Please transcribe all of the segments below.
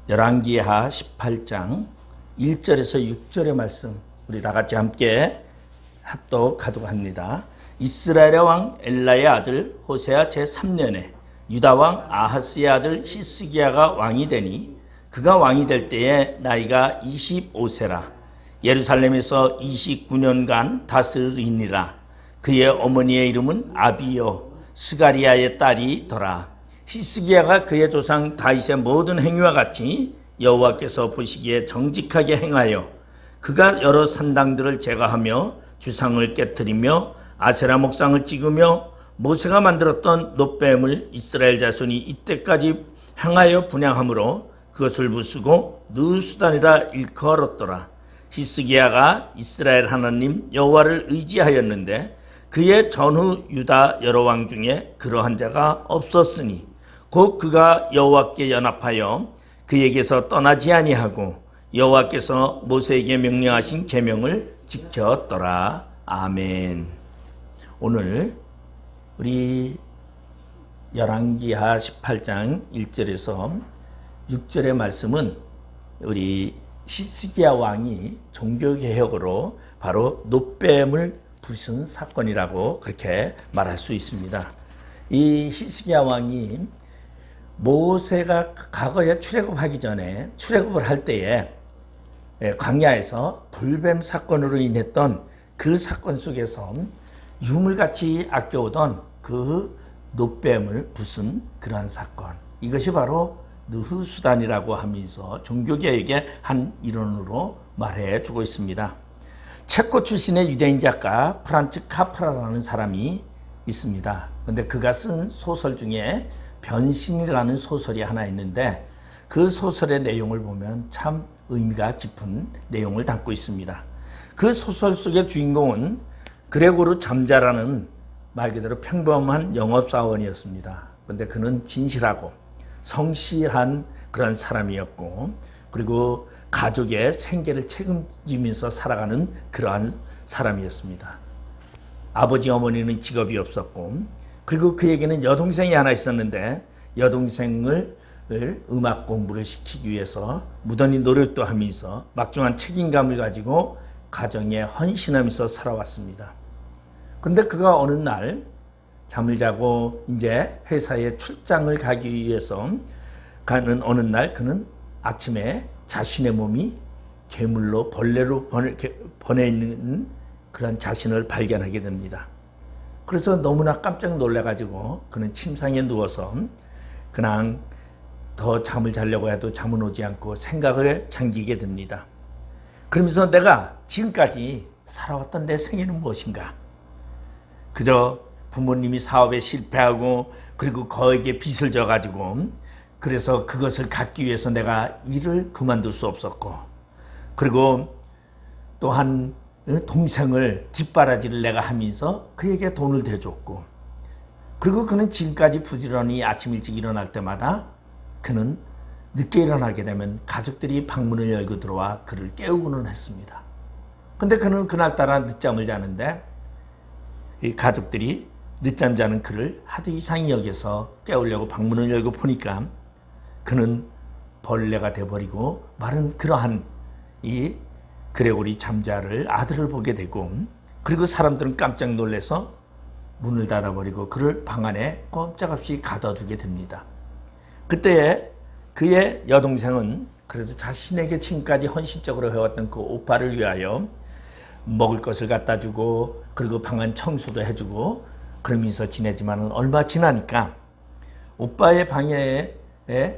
열왕기하 18장 1절에서 6절의 말씀 우리 다 같이 함께 합독하도록 합니다. 이스라엘의 왕 엘라의 아들 호세아 제3년에 유다 왕 아하스의 아들 히스기야가 왕이 되니 그가 왕이 될 때에 나이가 25세라. 예루살렘에서 29년간 다스리니라. 그의 어머니의 이름은 아비요 스가리아의 딸이더라. 히스기야가 그의 조상 다윗의 모든 행위와 같이 여호와께서 보시기에 정직하게 행하여 그가 여러 산당들을 제거하며 주상을 깨뜨리며 아세라 목상을 찍으며 모세가 만들었던 놋뱀을 이스라엘 자손이 이때까지 향하여 분향함으로 그것을 부수고 느수단이라 일컬었더라. 히스기야가 이스라엘 하나님 여호와를 의지하였는데 그의 전후 유다 여러 왕 중에 그러한 자가 없었으니 곧 그가 여호와께 연합하여 그에게서 떠나지 아니하고 여호와께서 모세에게 명령하신 계명을 지켰더라. 아멘. 오늘 우리 열왕기하 18장 1절에서 6절의 말씀은 우리 히스기야 왕이 종교개혁으로 바로 놋뱀을 부순 사건이라고 그렇게 말할 수 있습니다. 이 히스기야 왕이 모세가 과거에 출애굽하기 전에 출애굽을 할 때에 광야에서 불뱀 사건으로 인했던 그 사건 속에서 유물같이 아껴오던 그 놋뱀을 부순 그러한 사건, 이것이 바로 느후수단이라고 하면서 종교개혁의 한 일원으로 말해주고 있습니다. 체코 출신의 유대인 작가 프란츠 카프라라는 사람이 있습니다. 그런데 그가 쓴 소설 중에 변신이라는 소설이 하나 있는데 그 소설의 내용을 보면 참 의미가 깊은 내용을 담고 있습니다. 그 소설 속의 주인공은 그레고르 잠자라는 말 그대로 평범한 영업사원이었습니다. 그런데 그는 진실하고 성실한 그런 사람이었고, 그리고 가족의 생계를 책임지면서 살아가는 그러한 사람이었습니다. 아버지 어머니는 직업이 없었고, 그리고 그에게는 여동생이 하나 있었는데 여동생을 음악 공부를 시키기 위해서 무던히 노력도 하면서 막중한 책임감을 가지고 가정에 헌신하면서 살아왔습니다. 그런데 그가 어느 날 잠을 자고 이제 회사에 출장을 가기 위해서 가는 어느 날 그는 아침에 자신의 몸이 괴물로 벌레로 번해 있는 그런 자신을 발견하게 됩니다. 그래서 너무나 깜짝 놀라가지고 그는 침상에 누워서 그냥 더 잠을 자려고 해도 잠은 오지 않고 생각을 잠기게 됩니다. 그러면서 내가 지금까지 살아왔던 내 생애는 무엇인가? 그저 부모님이 사업에 실패하고 그리고 거액의 빚을 져가지고 그래서 그것을 갚기 위해서 내가 일을 그만둘 수 없었고, 그리고 또한 동생을 뒷바라지를 내가 하면서 그에게 돈을 대줬고, 그리고 그는 지금까지 부지런히 아침 일찍 일어날 때마다 그는 늦게 일어나게 되면 가족들이 방문을 열고 들어와 그를 깨우고는 했습니다. 근데 그는 그날따라 늦잠을 자는데 이 가족들이 늦잠 자는 그를 하도 이상히 여겨서 깨우려고 방문을 열고 보니까 그는 벌레가 돼버리고 마른 그러한 이 그레고리 잠자를 아들을 보게 되고, 그리고 사람들은 깜짝 놀라서 문을 닫아버리고 그를 방 안에 꼼짝없이 가둬두게 됩니다. 그때 그의 여동생은 그래도 자신에게 지금까지 헌신적으로 해왔던 그 오빠를 위하여 먹을 것을 갖다 주고 그리고 방 안 청소도 해주고 그러면서 지내지만 얼마 지나니까 오빠의 방에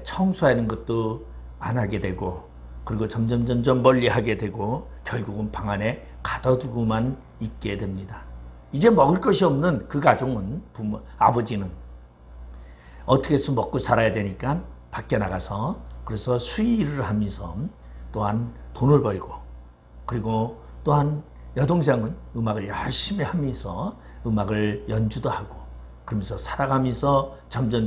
청소하는 것도 안 하게 되고, 그리고 점점 멀리하게 되고 결국은 방 안에 가둬두고만 있게 됩니다. 이제 먹을 것이 없는 그 가족은 아버지는 어떻게 해서 먹고 살아야 되니까 밖에 나가서 그래서 수의를 하면서 또한 돈을 벌고, 그리고 또한 여동생은 음악을 열심히 하면서 음악을 연주도 하고 그러면서 살아가면서 점점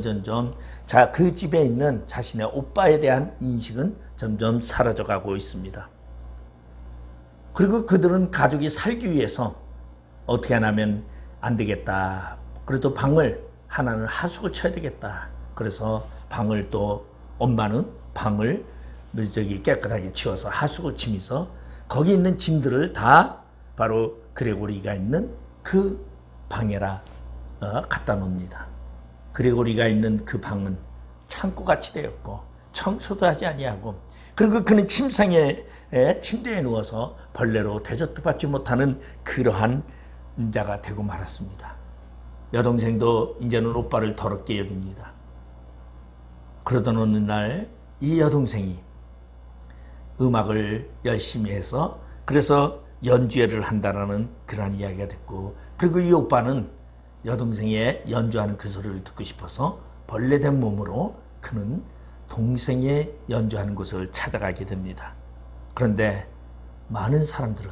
그 집에 있는 자신의 오빠에 대한 인식은 점점 사라져가고 있습니다. 그리고 그들은 가족이 살기 위해서 어떻게 하면 안 되겠다. 그래도 방을 하나는 하숙을 쳐야 되겠다. 그래서 방을 또 엄마는 방을 깨끗하게 치워서 하수구 치면서 거기 있는 짐들을 다 바로 그레고리가 있는 그 방에라 갖다 놓습니다. 그레고리가 있는 그 방은 창고같이 되었고 청소도 하지 아니하고, 그리고 그는 침상에 침대에 누워서 벌레로 대접받지 못하는 그러한 자가 되고 말았습니다. 여동생도 이제는 오빠를 더럽게 여깁니다. 그러던 어느 날 이 여동생이 음악을 열심히 해서 그래서 연주회를 한다라는 그러한 이야기가 됐고, 그리고 이 오빠는 여동생의 연주하는 그 소리를 듣고 싶어서 벌레된 몸으로 그는 동생의 연주하는 곳을 찾아가게 됩니다. 그런데 많은 사람들은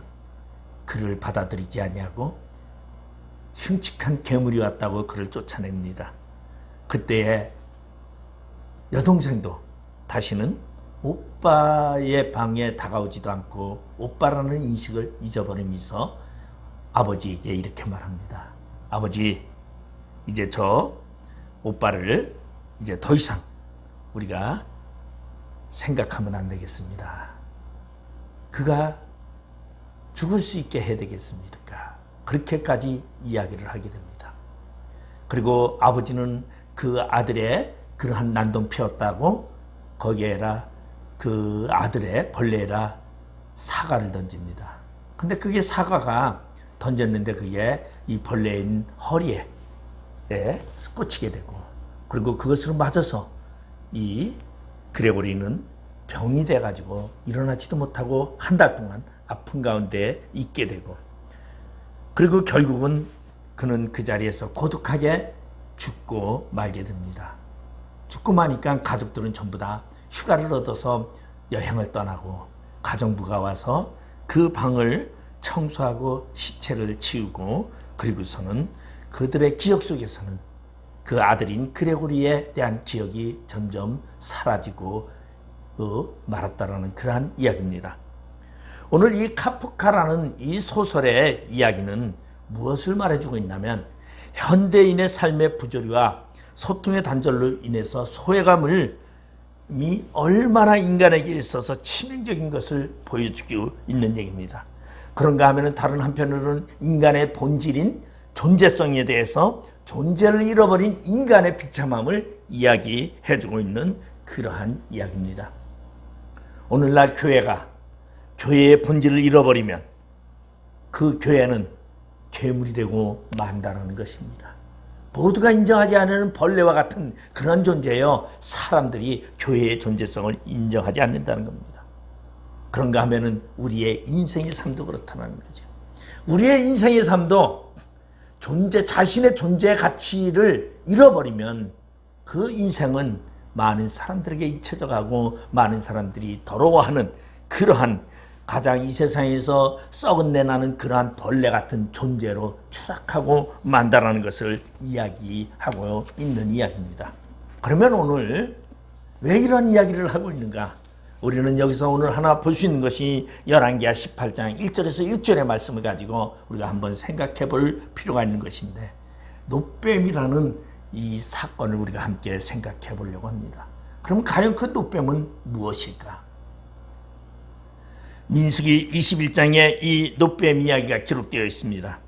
그를 받아들이지 아니하고 흉측한 괴물이 왔다고 그를 쫓아냅니다. 그때에 여동생도 다시는 오빠의 방에 다가오지도 않고 오빠라는 인식을 잊어버리면서 아버지에게 이렇게 말합니다. 아버지, 이제 저 오빠를 이제 더 이상 우리가 생각하면 안 되겠습니다. 그가 죽을 수 있게 해야 되겠습니까? 그렇게까지 이야기를 하게 됩니다. 그리고 아버지는 그 아들의 그러한 난동 피웠다고 거기에라 그 아들의 벌레에라 사과를 던집니다. 근데 그게 사과가 던졌는데 그게 이 벌레인 허리에 꽂히게 되고, 그리고 그것으로 맞아서 이 그레고리는 병이 돼가지고 일어나지도 못하고 한 달 동안 아픈 가운데 있게 되고, 그리고 결국은 그는 그 자리에서 고독하게 죽고 말게 됩니다. 죽고 마니까 가족들은 전부 다 휴가를 얻어서 여행을 떠나고 가정부가 와서 그 방을 청소하고 시체를 치우고, 그리고서는 그들의 기억 속에서는 그 아들인 그레고리에 대한 기억이 점점 사라지고 말았다라는 그러한 이야기입니다. 오늘 이 카프카라는 이 소설의 이야기는 무엇을 말해주고 있냐면, 현대인의 삶의 부조리와 소통의 단절로 인해서 소외감이 얼마나 인간에게 있어서 치명적인 것을 보여주고 있는 얘기입니다. 그런가 하면 다른 한편으로는 인간의 본질인 존재성에 대해서 존재를 잃어버린 인간의 비참함을 이야기해주고 있는 그러한 이야기입니다. 오늘날 교회가 교회의 본질을 잃어버리면 그 교회는 괴물이 되고 만다는 것입니다. 모두가 인정하지 않는 벌레와 같은 그런 존재여 사람들이 교회의 존재성을 인정하지 않는다는 겁니다. 그런가 하면은 우리의 인생의 삶도 그렇다는 거죠. 우리의 인생의 삶도 자신의 존재의 가치를 잃어버리면 그 인생은 많은 사람들에게 잊혀져 가고 많은 사람들이 더러워하는 그러한 가장 이 세상에서 썩은 내 나는 그러한 벌레 같은 존재로 추락하고 만다라는 것을 이야기하고 있는 이야기입니다. 그러면 오늘 왜 이런 이야기를 하고 있는가? 우리는 여기서 오늘 하나 볼 수 있는 것이 열왕기하 18장 1절에서 6절의 말씀을 가지고 우리가 한번 생각해 볼 필요가 있는 것인데, 노뱀이라는 이 사건을 우리가 함께 생각해 보려고 합니다. 그럼 과연 그 노뱀은 무엇일까? 민수기 21장에 이 노뱀 이야기가 기록되어 있습니다.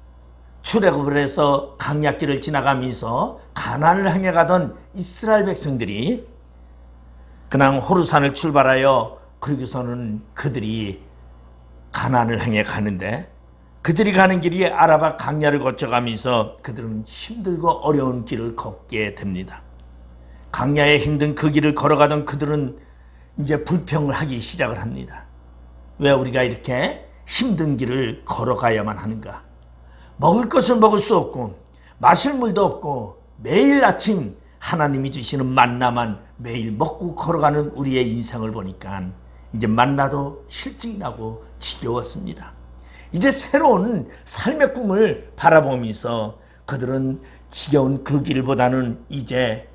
출애굽을 해서 강약길을 지나가면서 가나안을 향해 가던 이스라엘 백성들이 그냥 호르산을 출발하여 그리고서는 그들이 가나안을 향해 가는데, 그들이 가는 길이 아라바 강야를 거쳐가면서 그들은 힘들고 어려운 길을 걷게 됩니다. 강야에 힘든 그 길을 걸어가던 그들은 이제 불평을 하기 시작을 합니다. 왜 우리가 이렇게 힘든 길을 걸어가야만 하는가? 먹을 것을 먹을 수 없고 마실 물도 없고 매일 아침 하나님이 주시는 만나만 매일 먹고 걸어가는 우리의 인생을 보니까 이제 만나도 실증이 나고 지겨웠습니다. 이제 새로운 삶의 꿈을 바라보면서 그들은 지겨운 그 길보다는 이제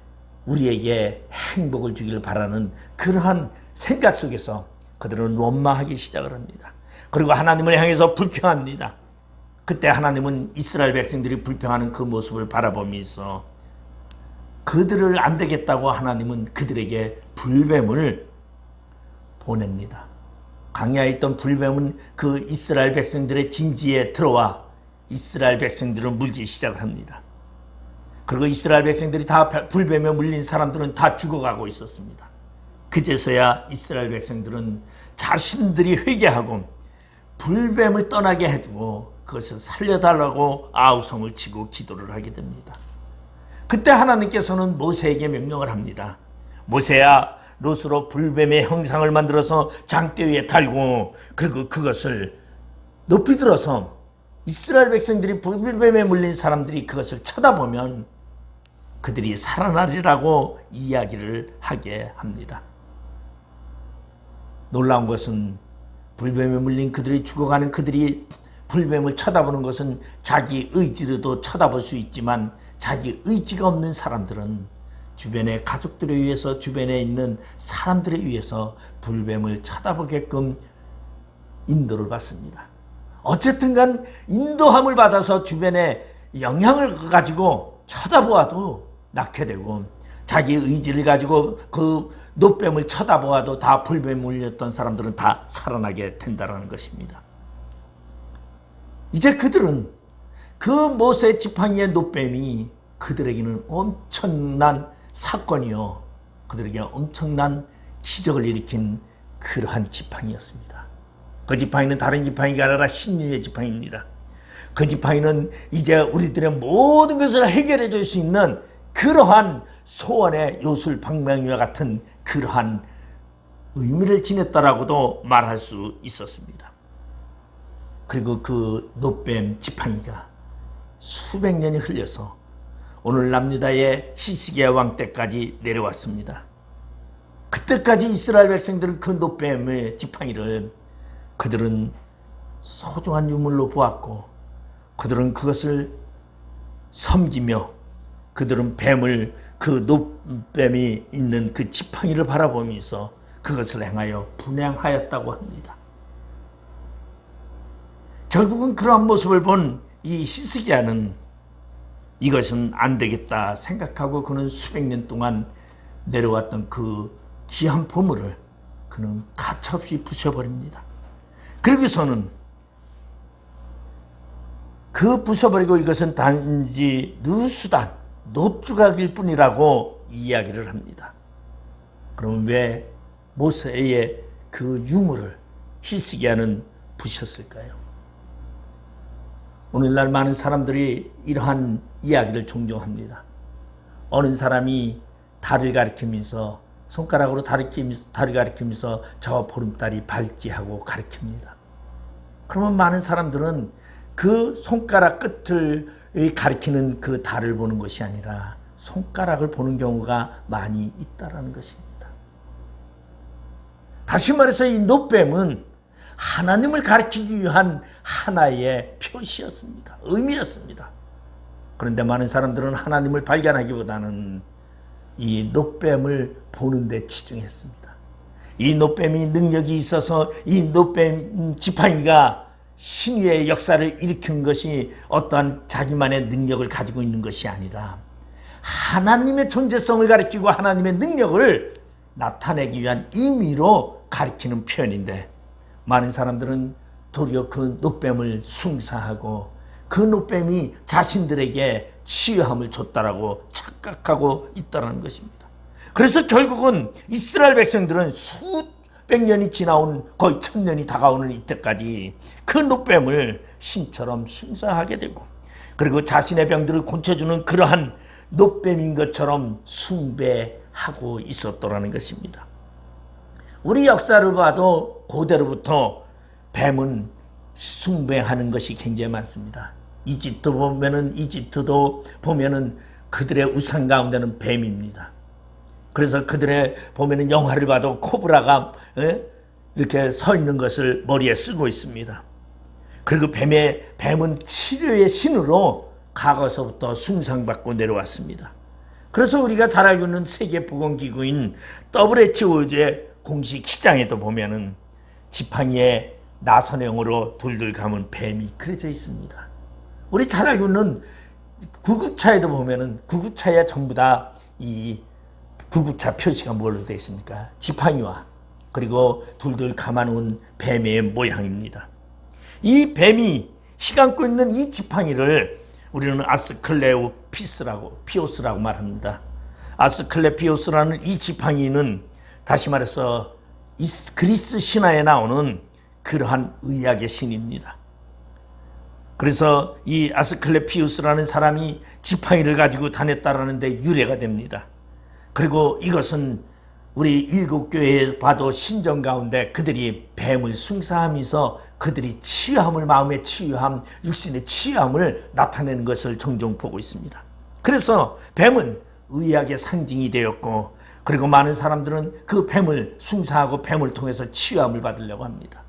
우리에게 행복을 주기를 바라는 그러한 생각 속에서 그들은 원망하기 시작을 합니다. 그리고 하나님을 향해서 불평합니다. 그때 하나님은 이스라엘 백성들이 불평하는 그 모습을 바라보면서 그들을 안 되겠다고 하나님은 그들에게 불뱀을 보냅니다. 광야에 있던 불뱀은 그 이스라엘 백성들의 진지에 들어와 이스라엘 백성들을 물기 시작을 합니다. 그리고 이스라엘 백성들이 다 불뱀에 물린 사람들은 다 죽어가고 있었습니다. 그제서야 이스라엘 백성들은 자신들이 회개하고 불뱀을 떠나게 해주고 그것을 살려달라고 아우성을 치고 기도를 하게 됩니다. 그때 하나님께서는 모세에게 명령을 합니다. 모세야, 롯으로 불뱀의 형상을 만들어서 장대 위에 달고 그리고 그것을 높이 들어서 이스라엘 백성들이 불뱀에 물린 사람들이 그것을 쳐다보면 그들이 살아나리라고 이야기를 하게 합니다. 놀라운 것은 불뱀에 물린 그들이 죽어가는 그들이 불뱀을 쳐다보는 것은 자기 의지로도 쳐다볼 수 있지만 자기 의지가 없는 사람들은 주변의 가족들에 의해서 주변에 있는 사람들에 의해서 불뱀을 쳐다보게끔 인도를 받습니다. 어쨌든 간 인도함을 받아서 주변에 영향을 가지고 쳐다보아도 낳게 되고 자기 의지를 가지고 그 노뱀을 쳐다보아도 다 불뱀에 물렸던 사람들은 다 살아나게 된다는 것입니다. 이제 그들은 그 모세 지팡이의 노뱀이 그들에게는 엄청난 사건이요, 그들에게 엄청난 기적을 일으킨 그러한 지팡이였습니다. 그 지팡이는 다른 지팡이가 아니라 신유의 지팡이입니다. 그 지팡이는 이제 우리들의 모든 것을 해결해 줄 수 있는 그러한 소원의 요술방망이와 같은 그러한 의미를 지녔다라고도 말할 수 있었습니다. 그리고 그 노뱀 지팡이가 수백 년이 흘려서 오늘 남유다의 히스기야 왕 때까지 내려왔습니다. 그때까지 이스라엘 백성들은 그 노뱀의 지팡이를 그들은 소중한 유물로 보았고 그들은 그것을 섬기며 그들은 뱀을 그 노뱀이 있는 그 지팡이를 바라보면서 그것을 행하여 분향하였다고 합니다. 결국은 그러한 모습을 본 이 히스기야는 이것은 안 되겠다 생각하고 그는 수백 년 동안 내려왔던 그 귀한 보물을 그는 가차없이 부숴버립니다. 그러고서는 그 부숴버리고 이것은 단지 누수단, 노조각일 뿐이라고 이야기를 합니다. 그럼 왜 모세의 그 유물을 히스기야는 부셨을까요? 오늘날 많은 사람들이 이러한 이야기를 종종 합니다. 어느 사람이 달을 가리키면서 손가락으로 달을 가리키면서 저 보름달이 밝지하고 가리킵니다. 그러면 많은 사람들은 그 손가락 끝을 가리키는 그 달을 보는 것이 아니라 손가락을 보는 경우가 많이 있다는 것입니다. 다시 말해서 이 노뱀은 하나님을 가리키기 위한 하나의 표시였습니다. 의미였습니다. 그런데 많은 사람들은 하나님을 발견하기보다는 이 노뱀을 보는 데 치중했습니다. 이 노뱀이 능력이 있어서 이 노뱀 지팡이가 신유의 역사를 일으킨 것이 어떠한 자기만의 능력을 가지고 있는 것이 아니라 하나님의 존재성을 가리키고 하나님의 능력을 나타내기 위한 의미로 가리키는 표현인데 많은 사람들은 도리어 그 노뱀을 숭상하고 그 노뱀이 자신들에게 치유함을 줬다라고 착각하고 있다는 것입니다. 그래서 결국은 이스라엘 백성들은 수백 년이 지나온 거의 1000년이 다가오는 이때까지 그 노뱀을 신처럼 숭상하게 되고 그리고 자신의 병들을 고쳐주는 그러한 노뱀인 것처럼 숭배하고 있었더라는 것입니다. 우리 역사를 봐도 고대로부터 뱀은 숭배하는 것이 굉장히 많습니다. 이집트도 보면은 그들의 우상 가운데는 뱀입니다. 그래서 그들의 보면은 영화를 봐도 코브라가 이렇게 서 있는 것을 머리에 쓰고 있습니다. 그리고 뱀은 치료의 신으로 과거서부터 숭상받고 내려왔습니다. 그래서 우리가 잘 알고 있는 세계보건기구인 WHO의 공식 기장에도 보면은 지팡이에 나선형으로 둘둘 감은 뱀이 그려져 있습니다. 우리 잘 알고 있는 구급차에도 보면은 구급차에 전부 다 이 구급차 표시가 뭘로 되어 있습니까? 지팡이와 그리고 둘둘 감아놓은 뱀의 모양입니다. 이 뱀이 휘감고 있는 이 지팡이를 우리는 피오스라고 말합니다. 아스클레피오스라는 이 지팡이는 다시 말해서 그리스 신화에 나오는 그러한 의학의 신입니다. 그래서 이 아스클레피우스라는 사람이 지팡이를 가지고 다녔다라는 데 유래가 됩니다. 그리고 이것은 우리 일곱 교회에 봐도 신전 가운데 그들이 뱀을 숭상하면서 그들이 치유함을, 마음의 치유함, 육신의 치유함을 나타내는 것을 종종 보고 있습니다. 그래서 뱀은 의학의 상징이 되었고, 그리고 많은 사람들은 그 뱀을 숭상하고 뱀을 통해서 치유함을 받으려고 합니다.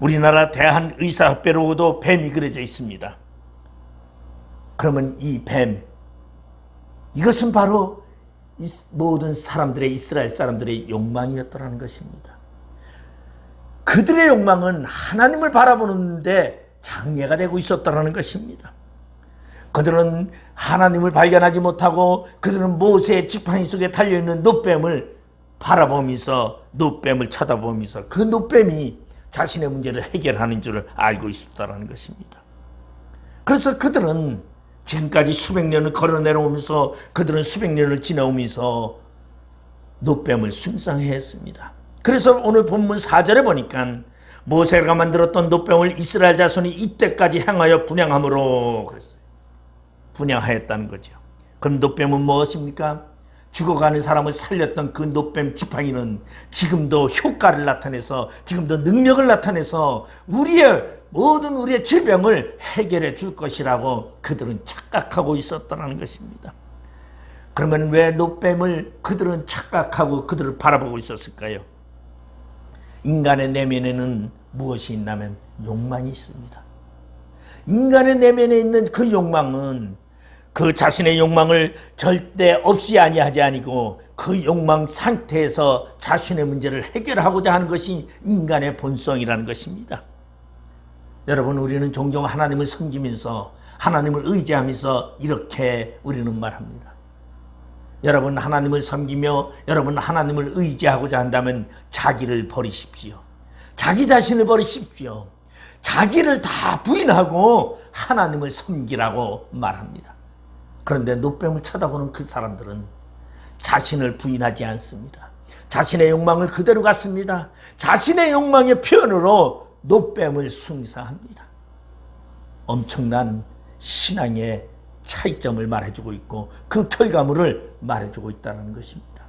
우리나라 대한의사협회로도 뱀이 그려져 있습니다. 그러면 이 뱀, 이것은 바로 모든 사람들의, 이스라엘 사람들의 욕망이었더라는 것입니다. 그들의 욕망은 하나님을 바라보는데 장애가 되고 있었더라는 것입니다. 그들은 하나님을 발견하지 못하고 그들은 모세의 지팡이 속에 달려있는 놋뱀을 바라보면서, 놋뱀을 쳐다보면서 그 놋뱀이 자신의 문제를 해결하는 줄을 알고 있었다는 것입니다. 그래서 그들은 지금까지 수백 년을 걸어 내려오면서, 그들은 수백 년을 지나오면서 놋뱀을 숭상했습니다. 그래서 오늘 본문 4절에 보니까 모세가 만들었던 놋뱀을 이스라엘 자손이 이때까지 향하여 분향함으로 그랬어요. 분향하였다는 거죠. 그럼 놋뱀은 무엇입니까? 죽어가는 사람을 살렸던 그 놋뱀 지팡이는 지금도 효과를 나타내서, 지금도 능력을 나타내서 모든 우리의 질병을 해결해 줄 것이라고 그들은 착각하고 있었다는 것입니다. 그러면 왜 놋뱀을 그들은 착각하고 그들을 바라보고 있었을까요? 인간의 내면에는 무엇이 있냐면 욕망이 있습니다. 인간의 내면에 있는 그 욕망은 그 자신의 욕망을 절대 없이 아니하지 아니고 그 욕망 상태에서 자신의 문제를 해결하고자 하는 것이 인간의 본성이라는 것입니다. 여러분, 우리는 종종 하나님을 섬기면서, 하나님을 의지하면서 이렇게 우리는 말합니다. 여러분, 하나님을 섬기며 여러분 하나님을 의지하고자 한다면 자기를 버리십시오. 자기 자신을 버리십시오. 자기를 다 부인하고 하나님을 섬기라고 말합니다. 그런데 놋뱀을 쳐다보는 그 사람들은 자신을 부인하지 않습니다. 자신의 욕망을 그대로 갖습니다. 자신의 욕망의 표현으로 놋뱀을 숭상합니다. 엄청난 신앙의 차이점을 말해주고 있고 그 결과물을 말해주고 있다는 것입니다.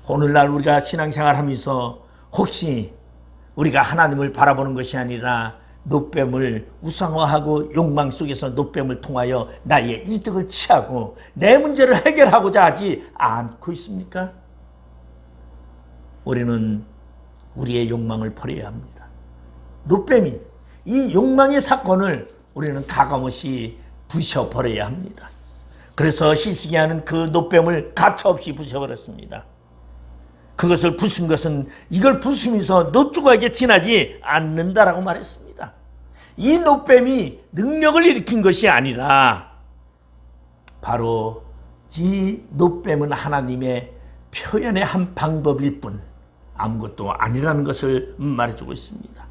오늘날 우리가 신앙생활하면서 혹시 우리가 하나님을 바라보는 것이 아니라 놋뱀을 우상화하고 욕망 속에서 놋뱀을 통하여 나의 이득을 취하고 내 문제를 해결하고자 하지 않고 있습니까? 우리는 우리의 욕망을 버려야 합니다. 놋뱀이 이 욕망의 사건을 우리는 가감없이 부셔버려야 합니다. 그래서 히스기야는 그 놋뱀을 가차없이 부셔버렸습니다. 그것을 부순 것은 이걸 부수면서 놋 조각에 지나지 않는다라고 말했습니다. 이 놋뱀이 능력을 일으킨 것이 아니라 바로 이 놋뱀은 하나님의 표현의 한 방법일 뿐 아무것도 아니라는 것을 말해주고 있습니다.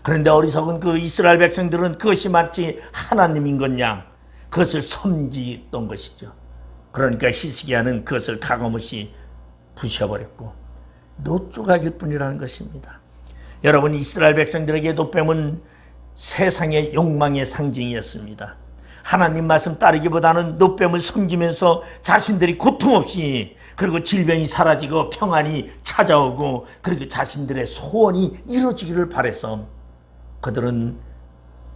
그런데 어리석은 그 이스라엘 백성들은 그것이 마치 하나님인 것 양 그것을 섬기던 것이죠. 그러니까 히스기야는 그것을 가감없이 부셔버렸고 놋 조각일 뿐이라는 것입니다. 여러분, 이스라엘 백성들에게 놋뱀은 세상의 욕망의 상징이었습니다. 하나님 말씀 따르기보다는 놋뱀을 섬기면서 자신들이 고통 없이, 그리고 질병이 사라지고 평안이 찾아오고, 그리고 자신들의 소원이 이루어지기를 바라서 그들은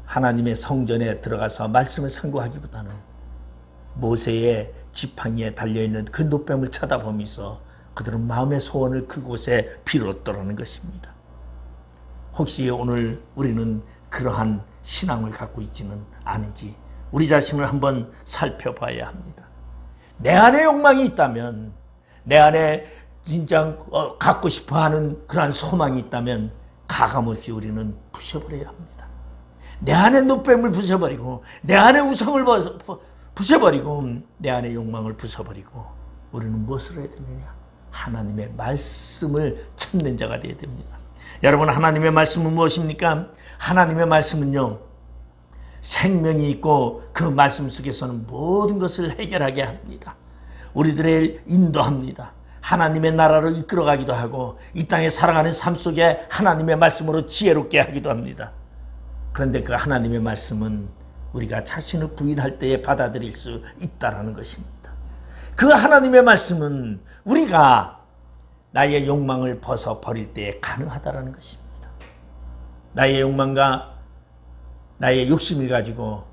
하나님의 성전에 들어가서 말씀을 상고하기보다는 모세의 지팡이에 달려있는 그 놋뱀을 쳐다보면서 그들은 마음의 소원을 그곳에 빌었더라는 것입니다. 혹시 오늘 우리는 그러한 신앙을 갖고 있지는 않은지 우리 자신을 한번 살펴봐야 합니다. 내 안에 욕망이 있다면, 내 안에 진짜 갖고 싶어하는 그러한 소망이 있다면 가감없이 우리는 부셔버려야 합니다. 내 안에 놋뱀을 부셔버리고, 내 안에 우상을 부셔버리고, 내 안에 욕망을 부숴버리고 우리는 무엇을 해야 되느냐? 하나님의 말씀을 찾는 자가 되어야 됩니다. 여러분, 하나님의 말씀은 무엇입니까? 하나님의 말씀은요, 생명이 있고 그 말씀 속에서는 모든 것을 해결하게 합니다. 우리들을 인도합니다. 하나님의 나라로 이끌어가기도 하고 이 땅에 살아가는 삶 속에 하나님의 말씀으로 지혜롭게 하기도 합니다. 그런데 그 하나님의 말씀은 우리가 자신을 부인할 때에 받아들일 수 있다는 것입니다. 그 하나님의 말씀은 우리가 나의 욕망을 벗어버릴 때에 가능하다는 것입니다. 나의 욕망과 나의 욕심을 가지고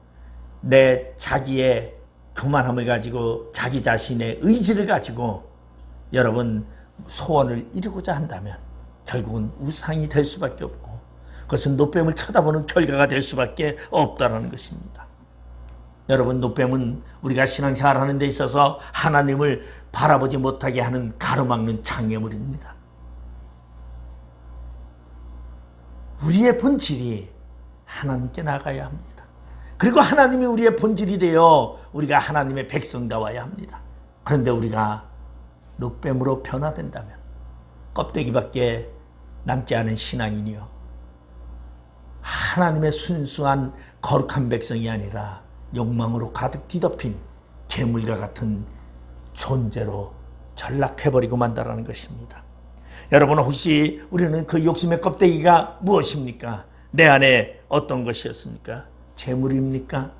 내 자기의 교만함을 가지고 자기 자신의 의지를 가지고 여러분 소원을 이루고자 한다면 결국은 우상이 될 수밖에 없고 그것은 노뱀을 쳐다보는 결과가 될 수밖에 없다는 것입니다. 여러분, 노뱀은 우리가 신앙생활하는 데 있어서 하나님을 바라보지 못하게 하는 가로막는 장애물입니다. 우리의 본질이 하나님께 나가야 합니다. 그리고 하나님이 우리의 본질이 되어 우리가 하나님의 백성다워야 합니다. 그런데 우리가 노뱀으로 변화된다면 껍데기밖에 남지 않은 신앙인이요, 하나님의 순수한 거룩한 백성이 아니라 욕망으로 가득 뒤덮인 괴물과 같은 존재로 전락해버리고 만다라는 것입니다. 여러분, 혹시 우리는 그 욕심의 껍데기가 무엇입니까? 내 안에 어떤 것이었습니까? 재물입니까?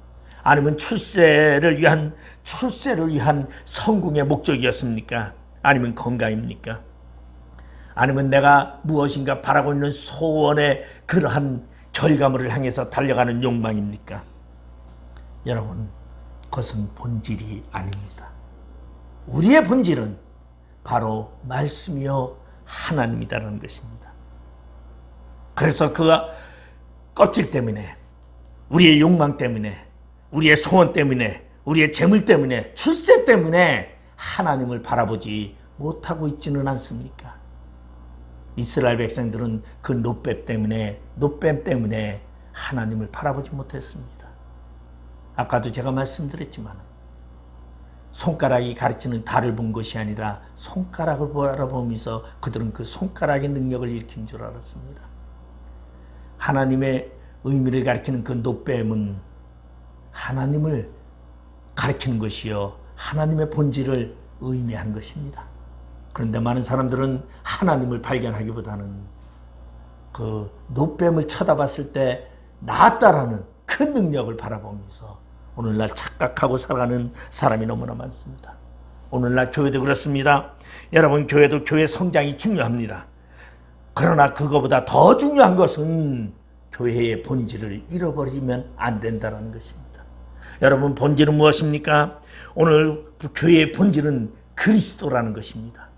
아니면 출세를 위한 성공의 목적이었습니까? 아니면 건강입니까? 아니면 내가 무엇인가 바라고 있는 소원의 그러한 결과물을 향해서 달려가는 욕망입니까? 여러분, 그것은 본질이 아닙니다. 우리의 본질은 바로 말씀이요 하나님이다라는 것입니다. 그래서 그 껍질 때문에, 우리의 욕망 때문에, 우리의 소원 때문에, 우리의 재물 때문에, 출세 때문에 하나님을 바라보지 못하고 있지는 않습니까? 이스라엘 백성들은 그 노뱀 때문에 하나님을 바라보지 못했습니다. 아까도 제가 말씀드렸지만 손가락이 가르치는 달을 본 것이 아니라 손가락을 바라보면서 그들은 그 손가락의 능력을 읽힌 줄 알았습니다. 하나님의 의미를 가리키는 그 노뱀은 하나님을 가리키는 것이요, 하나님의 본질을 의미한 것입니다. 그런데 많은 사람들은 하나님을 발견하기보다는 그 노뱀을 쳐다봤을 때 나았다라는 그 능력을 바라보면서 오늘날 착각하고 살아가는 사람이 너무나 많습니다. 오늘날 교회도 그렇습니다. 여러분, 교회도 교회 성장이 중요합니다. 그러나 그거보다 더 중요한 것은 교회의 본질을 잃어버리면 안 된다는 것입니다. 여러분, 본질은 무엇입니까? 오늘 교회의 본질은 그리스도라는 것입니다.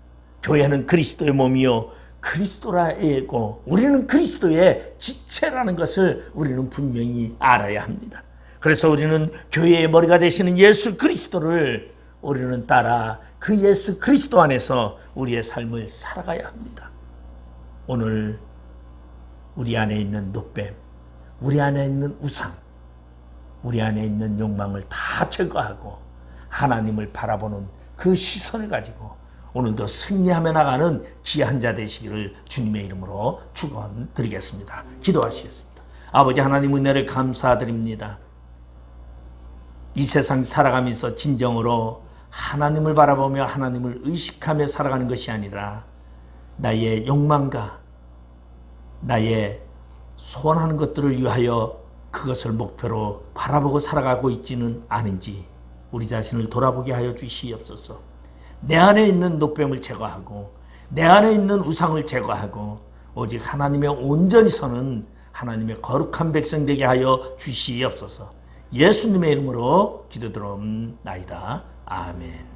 교회는 그리스도의 몸이요 그리스도라고, 우리는 그리스도의 지체라는 것을 우리는 분명히 알아야 합니다. 그래서 우리는 교회의 머리가 되시는 예수 그리스도를 우리는 따라 그 예수 그리스도 안에서 우리의 삶을 살아가야 합니다. 오늘 우리 안에 있는 노뱀, 우리 안에 있는 우상, 우리 안에 있는 욕망을 다 제거하고 하나님을 바라보는 그 시선을 가지고 오늘도 승리하며 나가는 귀한 자 되시기를 주님의 이름으로 축원드리겠습니다. 기도하시겠습니다. 아버지 하나님, 은혜를 감사드립니다. 이 세상 살아가면서 진정으로 하나님을 바라보며 하나님을 의식하며 살아가는 것이 아니라 나의 욕망과 나의 소원하는 것들을 위하여 그것을 목표로 바라보고 살아가고 있지는 않은지 우리 자신을 돌아보게 하여 주시옵소서. 내 안에 있는 노뱀을 제거하고 내 안에 있는 우상을 제거하고 오직 하나님의 온전히 서는 하나님의 거룩한 백성 되게 하여 주시옵소서. 예수님의 이름으로 기도드리옵나이다. 아멘.